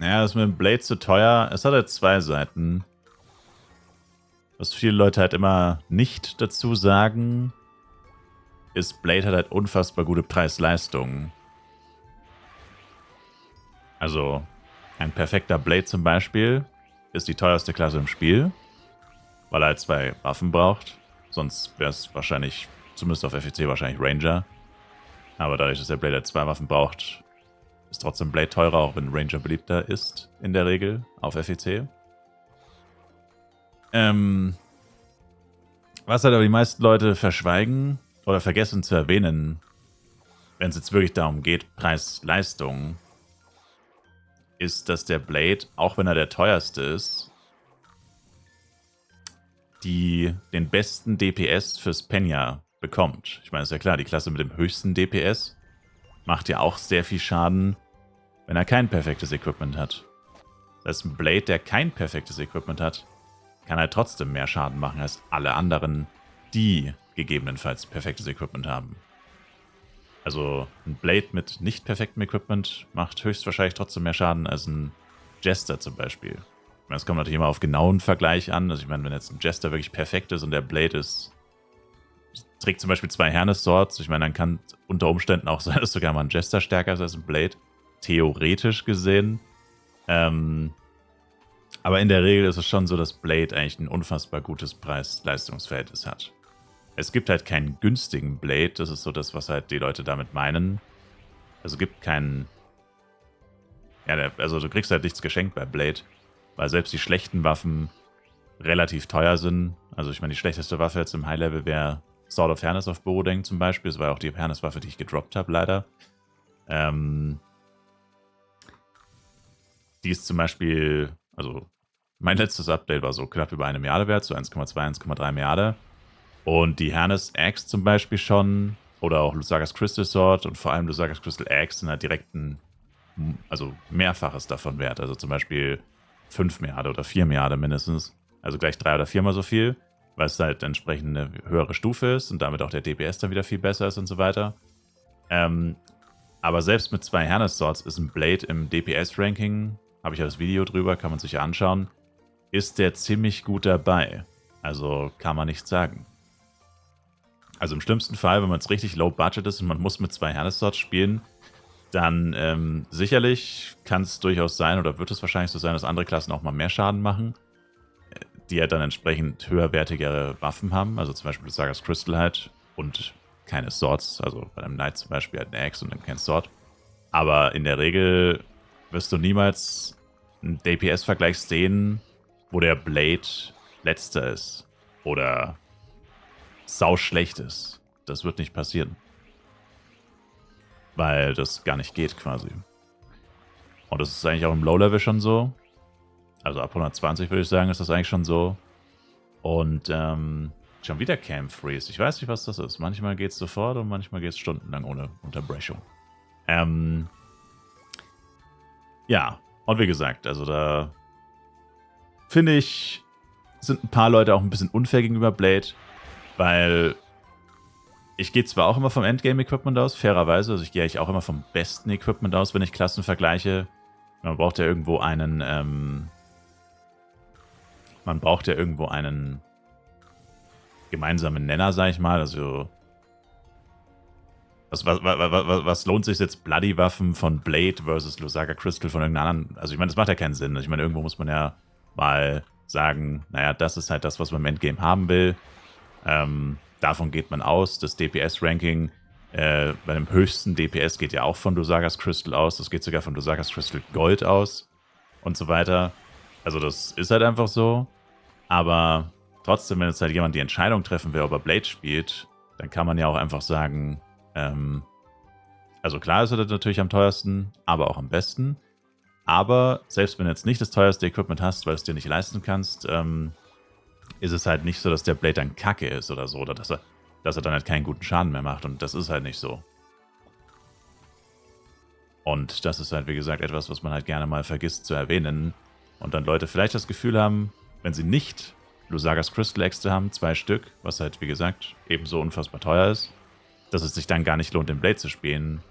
Ja, ist mit dem Blade zu teuer. Es hat halt zwei Seiten. Was viele Leute halt immer nicht dazu sagen, ist, Blade hat halt unfassbar gute Preis-Leistung. Also, ein perfekter Blade zum Beispiel ist die teuerste Klasse im Spiel, weil er halt zwei Waffen braucht. Sonst wäre es wahrscheinlich, zumindest auf FEC, wahrscheinlich Ranger. Aber dadurch, dass der Blade halt zwei Waffen braucht, ist trotzdem Blade teurer, auch wenn Ranger beliebter ist, in der Regel, auf FEC. Was halt aber die meisten Leute verschweigen oder vergessen zu erwähnen, wenn es jetzt wirklich darum geht, Preis-Leistung, ist, dass der Blade, auch wenn er der teuerste ist, den besten DPS fürs Penya bekommt. Ich meine, ist ja klar, die Klasse mit dem höchsten DPS macht ja auch sehr viel Schaden, wenn er kein perfektes Equipment hat. Das heißt, ein Blade, der kein perfektes Equipment hat, kann halt trotzdem mehr Schaden machen als alle anderen, die gegebenenfalls perfektes Equipment haben. Also ein Blade mit nicht perfektem Equipment macht höchstwahrscheinlich trotzdem mehr Schaden als ein Jester zum Beispiel. Ich meine, es kommt natürlich immer auf genauen Vergleich an. Also ich meine, wenn jetzt ein Jester wirklich perfekt ist und der Blade trägt zum Beispiel zwei Hernes Swords, ich meine, dann kann unter Umständen auch sein, dass sogar mal ein Jester stärker ist als ein Blade. Theoretisch gesehen. Aber in der Regel ist es schon so, dass Blade eigentlich ein unfassbar gutes Preis-Leistungsverhältnis hat. Es gibt halt keinen günstigen Blade, das ist so das, was halt die Leute damit meinen. Also gibt keinen... Ja, also du kriegst halt nichts geschenkt bei Blade, weil selbst die schlechten Waffen relativ teuer sind. Also ich meine, die schlechteste Waffe jetzt im High-Level wäre Sword of Fairness auf Borodeng zum Beispiel. Das war auch die Fairness-Waffe, die ich gedroppt habe, leider. Die ist zum Beispiel, also mein letztes Update war so knapp über 1 Milliarde wert, so 1,2, 1,3 Milliarde. Und die Hernes Axe zum Beispiel schon, oder auch Lusagas Crystal Sword und vor allem Lusagas Crystal Axe sind halt direkt also Mehrfaches davon wert. Also zum Beispiel 5 Milliarden oder 4 Milliarden mindestens. Also gleich 3 oder 4 mal so viel, weil es halt entsprechend eine höhere Stufe ist und damit auch der DPS dann wieder viel besser ist und so weiter. Aber selbst mit 2 Hernes Swords ist ein Blade im DPS-Ranking, habe ich ja das Video drüber, kann man sich ja anschauen, ist der ziemlich gut dabei. Also kann man nichts sagen. Also im schlimmsten Fall, wenn man es richtig low budget ist und man muss mit 2 Hernes Swords spielen, dann sicherlich kann es durchaus sein oder wird es wahrscheinlich so sein, dass andere Klassen auch mal mehr Schaden machen, die ja dann entsprechend höherwertigere Waffen haben. Also zum Beispiel Sagas Crystal halt und keine Swords. Also bei einem Knight zum Beispiel halt eine Axe und dann kein Sword. Aber in der Regel wirst du niemals einen DPS-Vergleich sehen, wo der Blade letzter ist oder sau schlecht ist. Das wird nicht passieren. Weil das gar nicht geht quasi. Und das ist eigentlich auch im Low-Level schon so. Also ab 120 würde ich sagen, ist das eigentlich schon so. Und schon wieder Cam Freeze. Ich weiß nicht, was das ist. Manchmal geht es sofort und manchmal geht es stundenlang ohne Unterbrechung. Ja, und wie gesagt, also da finde ich, sind ein paar Leute auch ein bisschen unfair gegenüber Blade, weil ich gehe zwar auch immer vom Endgame-Equipment aus, fairerweise, also ich gehe eigentlich auch immer vom besten Equipment aus, wenn ich Klassen vergleiche. Man braucht ja irgendwo einen, gemeinsamen Nenner, sag ich mal, also was lohnt sich jetzt Bloody-Waffen von Blade versus Lusaga Crystal von irgendeiner anderen? Also ich meine, das macht ja keinen Sinn. Ich meine, irgendwo muss man ja mal sagen, naja, das ist halt das, was man im Endgame haben will. Davon geht man aus. Das DPS-Ranking bei dem höchsten DPS geht ja auch von Lusagas Crystal aus. Das geht sogar von Lusagas Crystal Gold aus und so weiter. Also das ist halt einfach so. Aber trotzdem, wenn jetzt halt jemand die Entscheidung treffen will, ob er Blade spielt, dann kann man ja auch einfach sagen, also klar ist er natürlich am teuersten, aber auch am besten. Aber selbst wenn du jetzt nicht das teuerste Equipment hast, weil du es dir nicht leisten kannst, ist es halt nicht so, dass der Blade dann kacke ist oder so. Oder dass er dann halt keinen guten Schaden mehr macht. Und das ist halt nicht so. Und das ist halt, wie gesagt, etwas, was man halt gerne mal vergisst zu erwähnen. Und dann Leute vielleicht das Gefühl haben, wenn sie nicht Lusagas Crystal Äxte haben, 2 Stück, was halt, wie gesagt, ebenso unfassbar teuer ist, dass es sich dann gar nicht lohnt, den Blade zu spielen.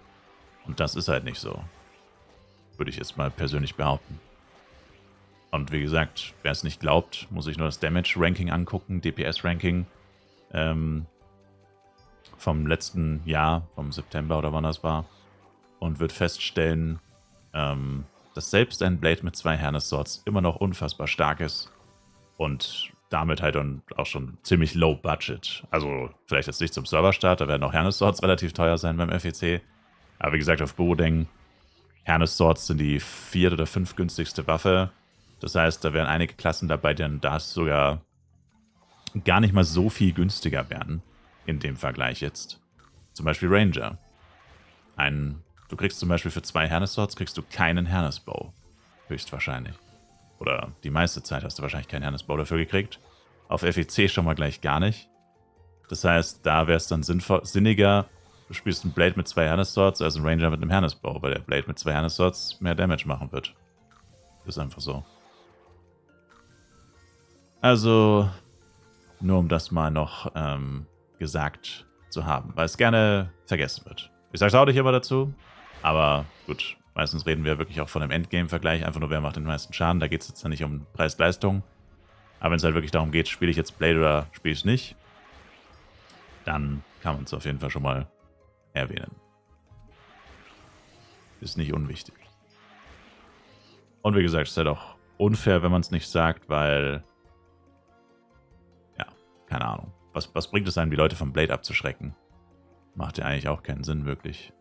Und das ist halt nicht so. würde ich jetzt mal persönlich behaupten. Und wie gesagt, wer es nicht glaubt, muss sich nur das Damage-Ranking angucken, DPS-Ranking vom letzten Jahr, vom September oder wann das war, und wird feststellen, dass selbst ein Blade mit 2 Harness Swords immer noch unfassbar stark ist und damit halt dann auch schon ziemlich low budget. Also vielleicht jetzt nicht zum Serverstart, da werden auch Harness Swords relativ teuer sein beim FEC. Aber wie gesagt, auf Borodeng, Harness Swords sind die 4. oder 5. günstigste Waffe. Das heißt, da wären einige Klassen dabei, die dann das sogar gar nicht mal so viel günstiger werden in dem Vergleich jetzt. Zum Beispiel Ranger. Du kriegst zum Beispiel für 2 Harness Swords kriegst du keinen Harness Bow. Höchstwahrscheinlich. Oder die meiste Zeit hast du wahrscheinlich keinen Harness Bow dafür gekriegt. Auf FEC schon mal gleich gar nicht. Das heißt, da wäre es dann sinniger, du spielst einen Blade mit 2 Harness Swords als einen Ranger mit einem Harness Bow, weil der Blade mit 2 Harness Swords mehr Damage machen wird. Ist einfach so. Also, nur um das mal noch gesagt zu haben, weil es gerne vergessen wird. Ich sage es auch nicht immer dazu, aber gut, meistens reden wir wirklich auch von einem Endgame-Vergleich, einfach nur wer macht den meisten Schaden, da geht es jetzt dann nicht um Preis-Leistung. Aber wenn es halt wirklich darum geht, spiele ich jetzt Blade oder spiele ich es nicht, dann kann man es auf jeden Fall schon mal erwähnen. Ist nicht unwichtig. Und wie gesagt, es ist halt auch unfair, wenn man es nicht sagt, weil, ja, keine Ahnung. Was bringt es einem, die Leute vom Blade abzuschrecken? Macht ja eigentlich auch keinen Sinn, wirklich.